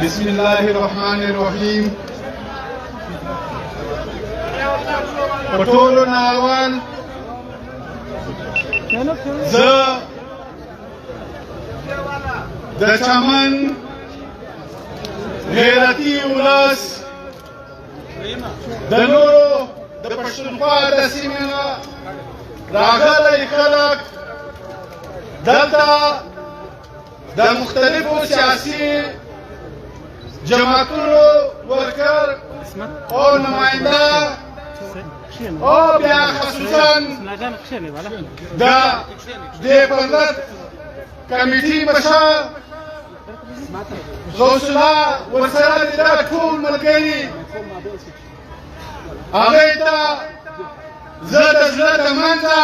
بسم الله الرحمن الرحیم. په ټولو نه اول زه د چمن غیرتي ولس د نورو د پښتونخوا د سیمې نه راغلی خلک دلته د مختلفو سیاسي جماعتونو ورکر او نماینده او بیا خصوصا د دیپندنت کمیټي مشر غوث الله ورسره د ټول ملګري هغوی ته زه د زړه د منځه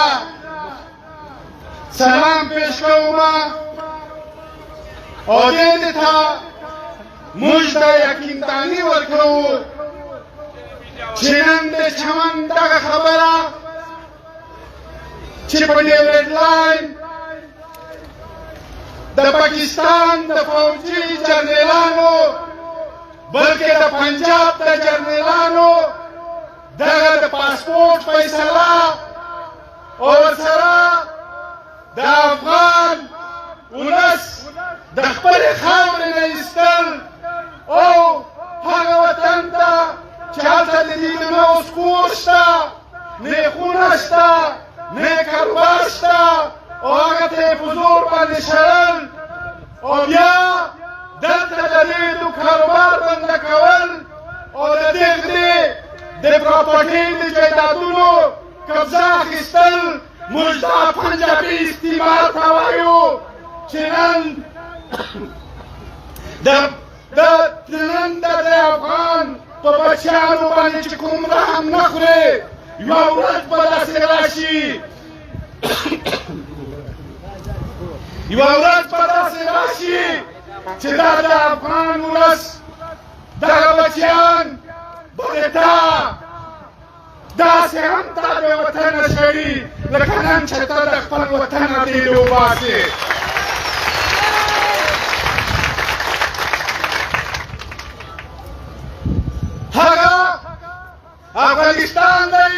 سلام پیش کوم او دې ته موږ د یقینداني ورکوو چې نن د چمن دغه خبره چې په ډیویډ لاین د پاکستان د فوجي جنرالانو بلکې د پنجاب د جنرالانو دغه د پاسپورټ فیصله او ورسره د افغان ولس د خپلې خاورې نه ایستل او هغه وطن ته چې هلته د دې نه اوس کور شته نه خونه شته نه کاروبار شته او هغه ته یې په زور باندې شړل او بیا دلته د دې کاروبار بنده کول او د دې د پراپرټۍ د جایدادونو قبضه اخیستل موږ دا پنجابي استعمار ته وایو چې نن د افغان په بچیانو باندې چې کوم رحم نه خوري یوه ورځ به داسې راشي چې دا د افغان ولس دغه بچیان به تا داسې هم تا د وطنه شړي لکه نن چې ته د خپل وطنه تېرې وباسې. هغه افغانستان دی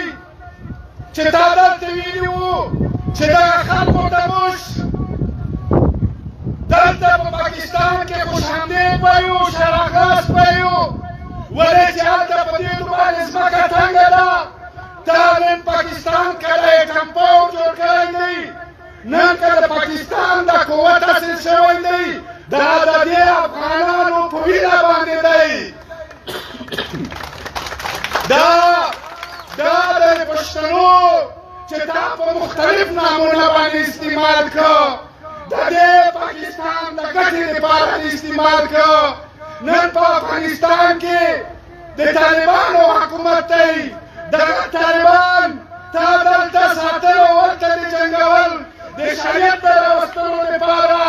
چې تا دلته ویلي وو چې دغه خلکو ته موږ دلته په پاکستان کې خوشامدید به یو شراغاس به یو ولې چې هلته په دې باندې ځمکه تنګه ده دا نن پاکستان کله یې کمپاونډ جوړ کړی دی نن که د پاکستان د قوت حاصل شوی دی دا د دې افغانانو په وینه باندې دی. دا د پښتنو چې تا په مختلف نامونه باندې استعمال کړه د دې پاکستان د ګټې لپاره استعمال کړه. نن په افغانستان کې د طالبانو حکومت دی دغه طالبان تا دلته ساتل او ورته د جنګول د شریعت د راوستلو لپاره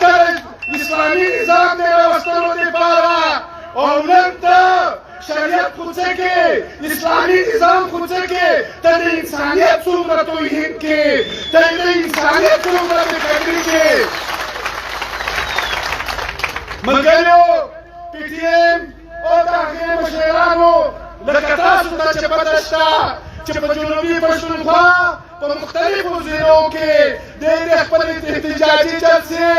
د اسلامي نظام د راوستلو لپاره او نن ته شریعت کوڅه کې اسلامي نظام کوڅه کې ته د انسانیت څومره توهین کې ته د انسانیت څومره بېقدري کې. ملګریو پی ټي ایم او د هغې مشرانو لکه تاسو ته چې پته شته چې په جنوبي پښتونخوا په مختلفو ځایونو کې ډېرې خپلې احتجاجي جلسې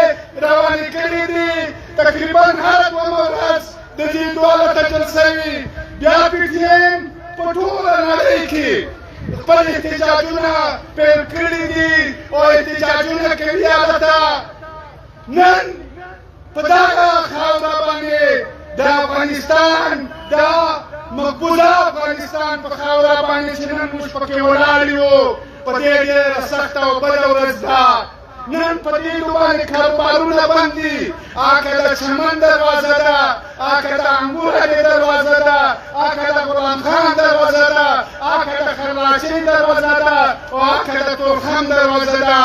روانې کړي دي. تقریبا هره دومره ورځ د دې ډوله ته جلسه وي. بیا پی ټي ایم په ټوله نړۍ کې خپل احتجاجونه پیل کړي دي او احتجاجونه کوي هلته. نن په دغه خاوره باندې د افغانستان د مقبوضه افغانستان په خاوره باندې چې نن موږ پکې ولاړ یو په دې ډېره سخته او بده ورځ ده. نن په دې باندې کاروبارونه بند دي. که د چمن دروازه ده که د انګوره دروازه ده که د غلام خان دروازه ده که د خرلاچۍ دروازه ده او که د تورخم دروازه ده.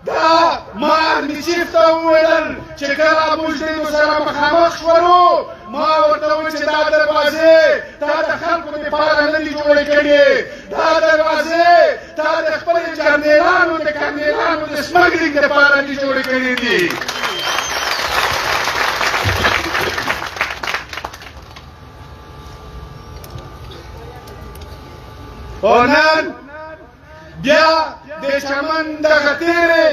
دا ما ارمي چیف ته وویل چې کله موږ دې سره مخامخ شولو ما ورته وویل چې دا دروازې تا د خلکو دپاره نه دي جوړې کړې. دا دروازې تا د خپلې جرنیلانو د کرنیلانو د سمګلینګ دپاره دي جوړې کړې دي. او نن بیا د چمن دغه تیرې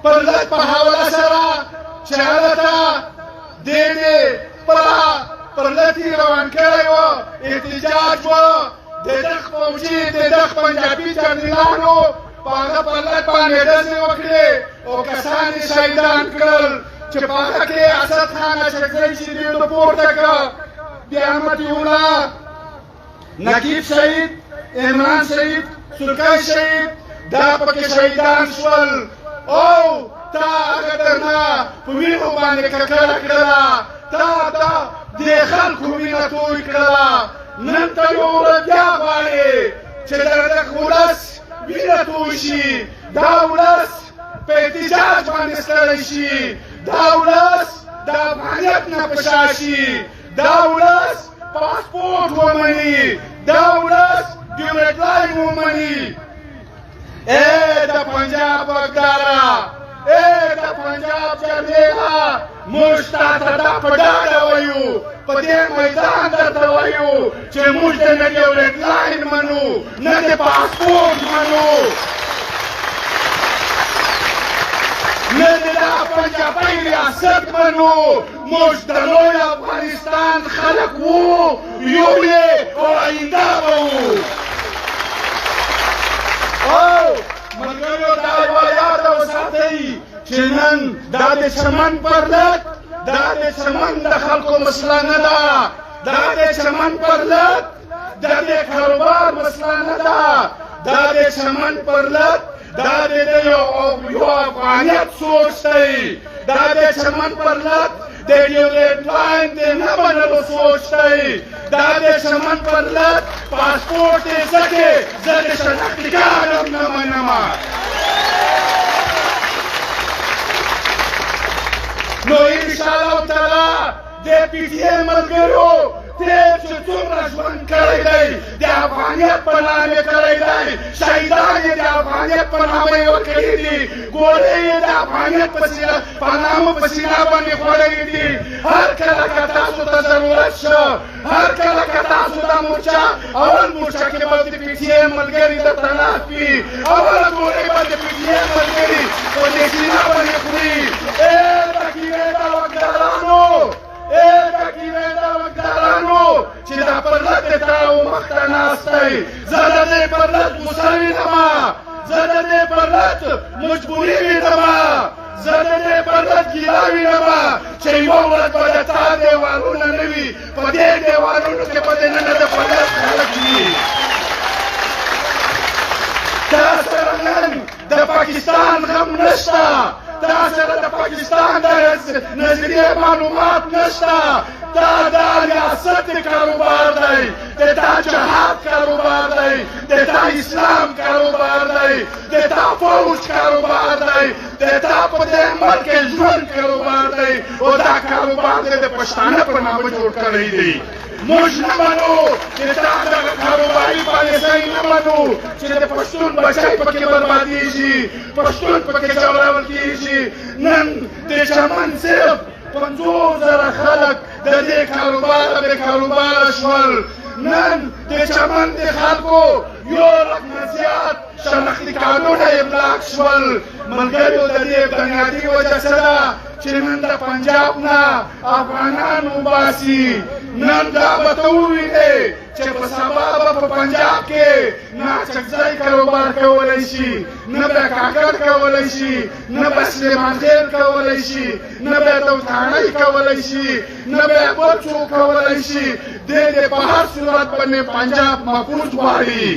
پرلت په حواله سره چې هلته دې خپله پرلتې روان کړی و احتجاج و د دغ فوجي د دغ پنجابي جنرالانو په هغه پرلت باندې ډزې وکړې او کسان یې شهیدان کړل چې په هغه کې اسد خان اچکزی چې دوی ته پورته کړه بیا احمد الله نقیب شهید عمران شهید سرکای شهید دا پکې شهیدان شول او تا هغه درنه په وینو باندې ککړه کړله تا دې خلکو وینه توی کړله نن ته یو ورځ بیا غواړې چې دغه ولس وینه توی شي دا ولس په احتجاج باندې ستړی شي دا ولس د افغانیت نه په شا شي دا ولس پاسپورټ ومني دا ولس ډیورنډ لاین ومني د پنجاب واکداره د پنجاب جرنیله موږ تاته دا په ډاډه وایو په دې میدان درته وایو چې موږ د نه ډیورنډ لاین منو نه د پاسپورټ منو نه د دا پنجابی ریاست منو موږ د لوی افغانستان خلک وو یو یې او آینده به وو او ملګرو دا یوه یاده وساتئ چې نن دا د چمن پرلت دا د چمن د خلکو مسله نه ده دا د چمن پرلت د دې کاروبار مسله نه ده دا د چمن پرلت دا د یو افغانیت سوچ دی دا د چمن پرلت د ډیورنډ لاین د نه منلو سوچ دی دا د چمن پرلت پاسپورټ یې ځکه زه د شناختي کارت هم نه منم نو انشاءالله تعالی د پی ټي ایم ملګرو تیر چې څومره ژوند کړی دی د افغانیت په نام یې کړی دی شهیدان یې د افغانیت په نامه یې ورکړي دي ګولۍ یې د افغانیت په نامه په سینه باندې خوړلي دي هر کله که تاسو ته ضرورت شو هر کله که تاسو دا مورچه اول مورچه کې به د پی ټي ایم ملګري درته ناست وي اوله ګولۍ به د پی ټي ایم ملګري په دې سینه باندې خوري تکیرېده واکدارانو چې دا پرلت د تا و مخته ناست دی زه د دې پرلت غوسه وینمه زه د دې پرلت مجبوري وینمه زه د دې پرلت ګیله وینمه چې یوه ورځ به د تا دیوالونه نه وي په دې دیوالونو کې به دننه د پرلت خلک وي تا سره نن د پاکستان غم نشته تا سره د پاکستان د نظریې معلومات نشته دا د ریاست کاروبار دی د تا جهاد کاروبار دی د تا اسلام کاروبار دی د تا فوج کاروبار دی د تا په دې ملک ژوند کاروبار دی او دا کاروبار دی د پښتانه په نامه جوړ کړی دی موږ نه منو چې تا دغه کاروباري پالیسۍ نه منو چې د پښتون بچی پکې بربادېږي پښتون پکې ځورول کېږي نن د چمن صرف 50,000 خلک د دې کاروباره بې کاروباره شول نن د چمن د خلکو یو لک نه زیات شناختي کارتونه یې بلاک شول ملګرو د دې بنیادي وجه څه ده چې نن د پنجاب نه افغانان وباسي نن دا به ته ووینې چې په سبا به په پنجاب کې نه اچکزی کاروبار کولی شي نه به کاکړ کولی شي نه به سلیمان خېل کولی شي نه به دوتاڼۍ کولی شي نه به بل څوک کولی شي دې په هر صورت باندې پنجاب محفوظ غواړي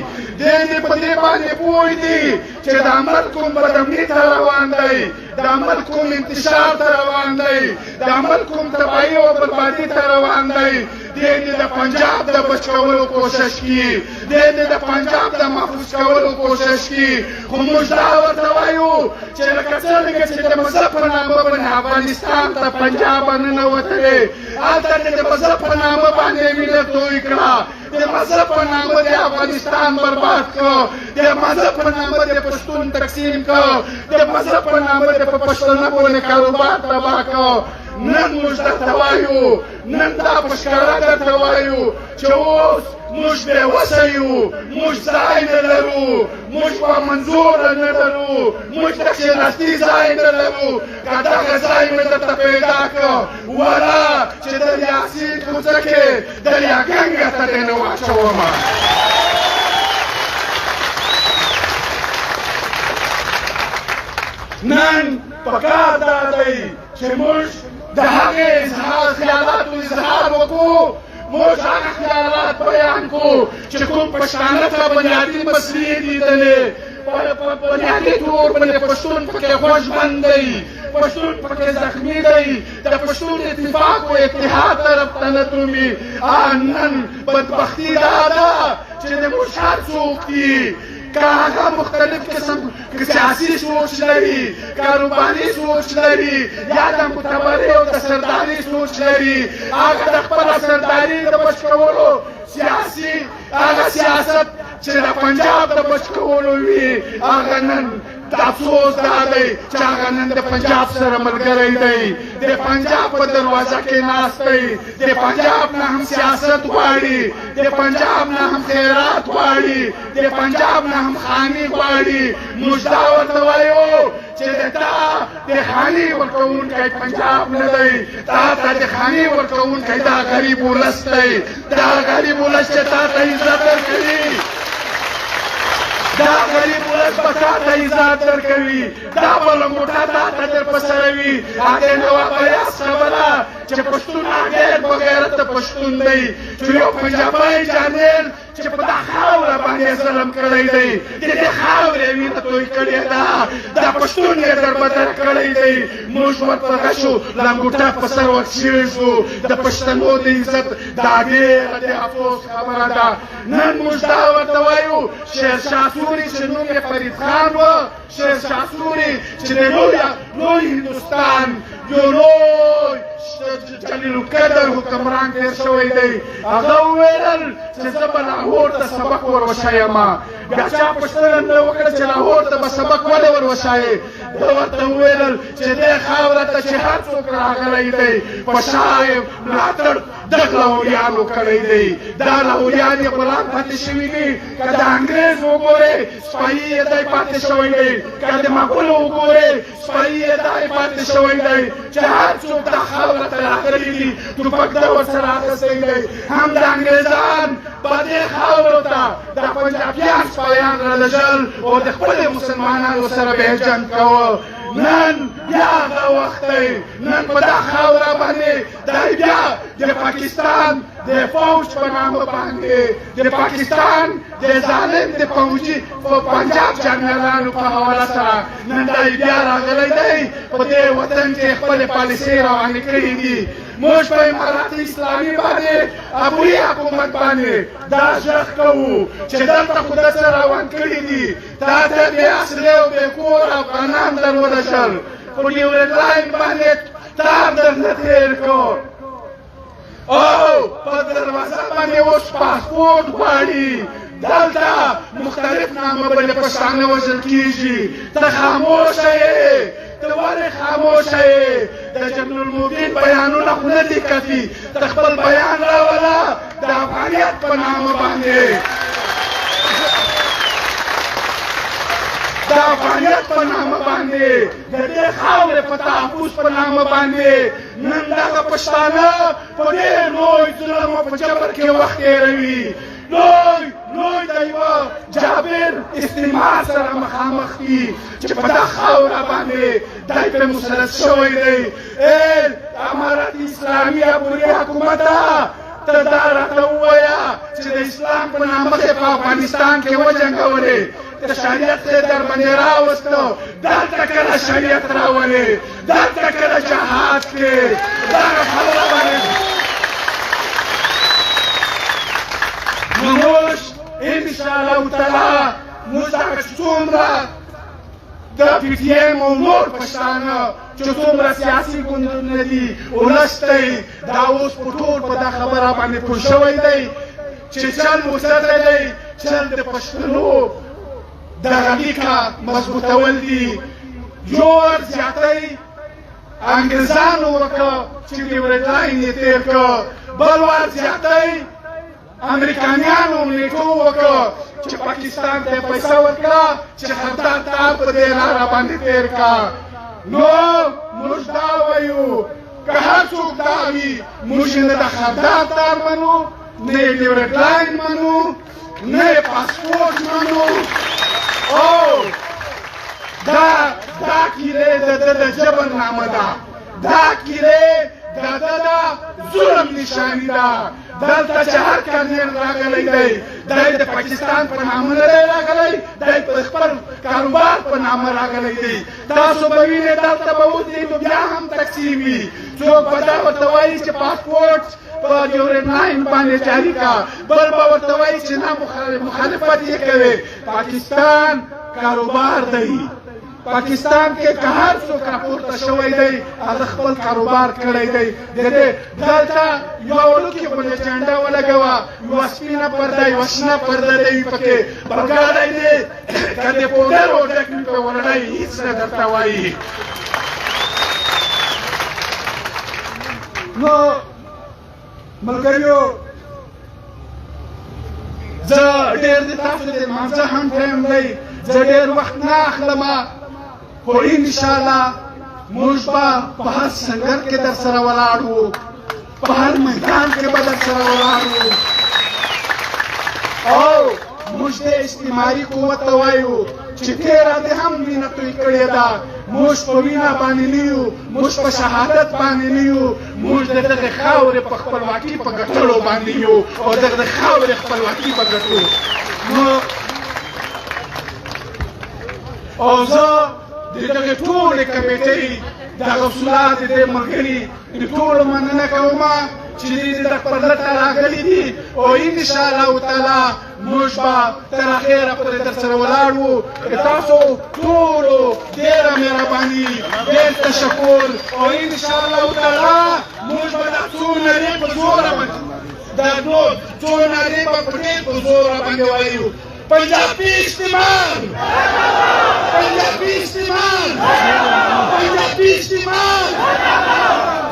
دې په دې باندې پوه دي چې دا عمل کوم بدامني ته روان دی دا عمل کوم انتشار ته روان دی دا عمل کوم تباهي او بربادي ته روان دی دې د پنجاب د بچ کولو کوشش کوي دې د پنجاب د محفوظ کولو کوشش کوي خو موږ دا ورته وایو چې لکه څنګه چې د مذهب په نامه باندې افغانستان ته پنجاب ننوتلی هلته د مذهب په نامه باندې ملت توی کړه د مذهب په نامه د افغانستان برباد کړه د مذهب په نامه د پښتون تقسیم کړه د مذهب په نامه د پښتنه باندې کاروبار تباه کړه نن موږ درته وایو نن دا په ښکاره درته وایو چې اوس موږ بې وسه یو، موږ ځای نه لرو، موږ په منظوره نه لرو، موږ د کښېناستي ځای نه لرو. که دغه ځای مې درته پیدا کړ وله چې د یاسین کوڅه کې دریاګنګه ته دې نه واچومه. نن پکار دا دی چې موږ د هغې خیالاتو اظهار وکړو، موږ هغه خیالات بیان کړو چې کوم پښتانه ته بنیادي مسلې لیدلې. په بنیادي طور باندې پښتون پکې خوږمند دی، پښتون پکې زخمي دی، د پښتون اتفاق او اتحاد طرف ته نه درومي. نن بدبختي دا ده چې د موږ هر څوک دي که هغه مختلف قسم سیاسي سوچ لري، کاروباري سوچ لري، یا د معتبرۍ او د سرداري سوچ لري، هغه د خپله سرداري د بچ کولو سیاسي هغه سیاست چې د پنجاب د بچ کولو وي، هغه نن د افسوس دا دی چې هغه نن د پنجاب سره ملګری دی، د پنجاب په دروازه کې ناست دی، د پنجاب نه هم سیاست غواړي، د پنجاب نه هم خیرات غواړي، د پنجاب نه هم خاني غواړي. موږ دا ورته وایو چې تا د خاني ورکوونکی پنجاب نه دی، تا ته د خاني ورکوونکی دا غریب ولس دی، دا غریب ولس چې تا ته عزت ورکوي، دا غریب ولس به تا ته عزت درکوي، دا به لنګوټه تا ته در په سره وي. هغې نه وه بیاس خبره چې پښتون ډېر بغیرته پښتون دی، چې یو پنجابی جانل چې په دا خاوره باندې ظلم کړی دی، د دې خاورې وینه توی کړې ده، دا پښتون یې دربدر کړی دی. موږ ورته غشو لنګوټه په سر ورکېږو، د پښتنو د عزت دا ډېره د افسوس خبره ده. نن موږ دا ورته وایو شیرشاه سوري چې نوم یې فرید خان و، شیرشاه سوري چې د لوی هندوستان یو لوی جلیل القدر حکمران تېر شوی دی، هغه وویل چې زه به لاهور ته سبق ور وښیم. بیا چا پوښتنه نه وکړه چې لاهور ته به سبق ولې ور وښایې؟ ده ورته وویل چې دې خاوره ته چې هر څوک راغلی دی په شا یې ملاتړ دغه لاهوریانو کړی دی، دا لاهوریان یې غلام پاتې شوي دي. که د انګرېز وګورې سپایي یې دی پاتې شوی دی، که د مغولو وګورې سپایي یې دی پاتې شوی دی، چې هر څوک دا خاوره ته راغلي دي ټوپک ده ورسره اخیستی دی. هم د انګرېزان په دې خاورو ته د پنجابیان سپایان رالېږل او د خپلې مسلمانانو سره به یې جنګ کوه. نن بیا هغه وخت دی، نن په دا خاوره باندې دی بیا د پاکستان د فوج په نامه باندې د پاکستان د ظالم د فوجي په پنجاب جنرالانو په حواله سره نن دی بیا راغلی دی، په دې وطن کې خپلې پالیسۍ روانې کړي دي. موږ په امارات اسلامي باندې ابوي حکومت باندې دا ژغ کوو چې دلته خو داسې روان کړي دي، تا ته بې اصلي او بې کور افغانان در ورسل، په ډیورنډ لاین باندې تار درنه تېر کړ او په دروازه باندې اوس پاسپورټ غواړي. دلته مختلف نامه باندې پښتانه وژل کېږي. ته خاموشه یې، ته ولې خاموشه یې؟ د جنرال المبین بیانونه خو نه دي کافي، ته خپل بیان راوله د افغانیت په نامه باندې، د افغانیت په نامه باندې، د دې خاورې په تحفظ په نامه باندې. نن دغه پښتانه په ډېر لوی ظلم او په جبر کې وخت تېروي. لوی د یوه جابر استعمار سره مخامخ دي چې په دا خاوره باندې دی پرې مسلط شوی دی. امارت اسلامي ابوري حکومته ته دا راته ووایه چې د اسلام په نامه کې په افغانستان کې وجنګولې، د شریعت یې در باندې راوسته، دلته کله شریعت راولې، دلته کله جهاد کې دغه خبره باندې موږ انشاءالله تعالی موږ دغه څومره د پي ټي ایم او نور پښتانه چې څومره سیاسي ګوندونه دي ولس دی، دا اوس په ټول په دا خبره باندې پوه شوی دی چې چل مصدر دی، چل د پښتنو دغه لیکه مضبوطول دي. یو ور زیاتی انګرېزانو وکړه چې ډیورنډ لاین یې تېر کړه، بل ور زیاتی امریکایانو نیټو وکړه چې پاکستان ته پیسې ورکړه چې خطر تار په دې لاره باندې تیر کا. نو موږ دا وایو که هر څوک دا وي موږ نه د خطر تار منو، نه یې ډیورنډ لاین منو، نه یې پاسپورټ منو. او دا کیلې د ده د جبرنامه ده، دا کیلې د ده د ظلم نشاني ده. دلته چې هر کرنیل راغلی دی دی د پاکستان په نامه نه دی راغلی، دی په خپل کاروبار په نامه راغلی دی. تاسو به وینئ دلته به ودرېږي نو بیا هم تقسیم وي. څوک به دا ورته وایي چې پاسپورټ په ډیورنډ لاین باندې جاري کا، بل به ورته وایي چې نه مخالفت یې کوي. پاکستان کاروبار دی. پاکستان کې که هر څوک راپورته شوی دی هغه خپل کاروبار کړی دی. دلته یوه وړوکې غوندې جنډه ولګوه، یوه سپینه پرده یوه شنه پرده دی وي پکې، برګاډی دی که د پوډرو ډک وي په ورډی هېڅ نه درته وایي. نو ملګریو زه ډېر د تاسو د لمانځه هم ټایم دی، زه ډېر وخت نه اخلمه، خو انشاءالله موږ به په هر سنګر کې در سره ولاړ وو، په هر میدان کې به در سره ولاړ وو. او موږ د اجتماعي قوت ته وایو چې تېره دې هم وینه توی کړې ده. موږ په وینه باندې نه یو، موږ په شهادت باندې نه یو، موږ د دغې خاورې په خپلواکي په ګټلو باندې یو او دغه خاورې خپلواکي به ګټو. نو او زه د دغې ټولې کمیټۍ دغه اصولات د دې ملګري د ټولو مننه کوم چې دوی د خپل لټه راغلي دي. او انشاءالله تعالی موږ به تر اخره پورې در سره ولاړ وو. د تاسو ټولو ډېره مهرباني، ډېر تشکر. او انشاءالله تعالی موږ به دا څو نارې په زوره باندې دا څو نارې به په ډېر په زوره باندې وایو: پنجابي استعمال، پنجابي استعمال، پنجابي استعمال.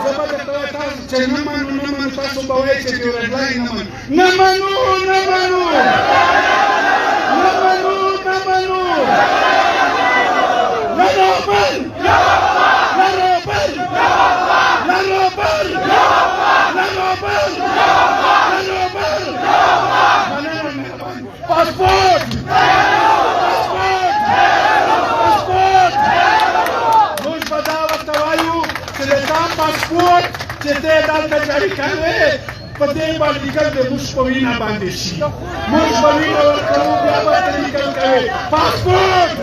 زه به درته وایم تاسو چې نه منو نه منو، تاسو به وایئ چې ډیورنډ لاین نه منو. نه منو، نه منو، نه منو، نه منو. نه روبل، نه روبل، نه روبل، نه روبل، نه روبل. پاسپورټ، پاسپورټ، پاسپورټ. موږ به دا ورته وایو چې د تا پاسپورټ چې ته دلته جاري کوې په دې باندې لیکل د موږ په وینه باندې شي. موږ به وینه ورکوو بیا به ته لیکل کوې. پاسپورټ